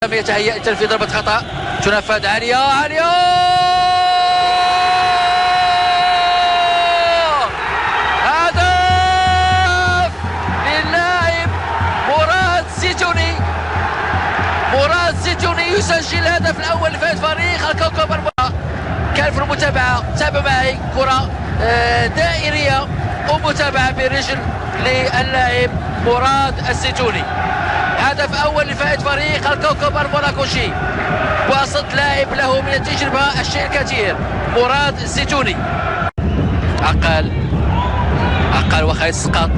يتهيأ تنفيذ ضربة خطأ تنفذ عالية هدف للاعب مراد الزيتوني يسجل الهدف الأول لفائز فريق الكوكب أربعة. كان في المتابعة تابع معي كرة دائرية ومتابعة برجل للاعب مراد الزيتوني. هدف اول لفائز فريق الكوكب البولاكوشي وسط لاعب له من التجربه الشيء الكثير مراد الزيتوني. عقل وخالد السقاط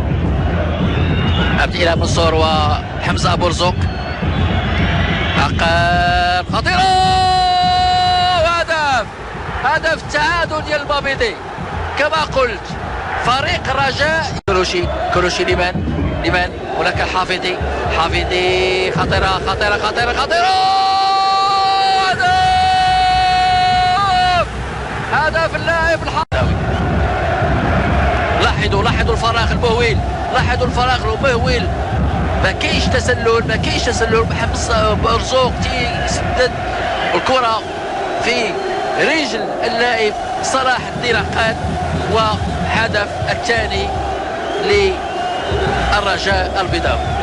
عبد الاله منصور وحمزه ابو رزق. عقل خطيره هدف التعادل ديال البابيدي. كما قلت فريق الرجاء كروشي لمن هناك الحافظي خطيرة هدف اللاعب الحافظي. لاحظوا الفراغ المهول، ما كاينش تسلل محمد برزوق تيسدد الكرة في رجل اللاعب صلاح الدين عقاد. وهدف الثاني للرجاء البيضاوي.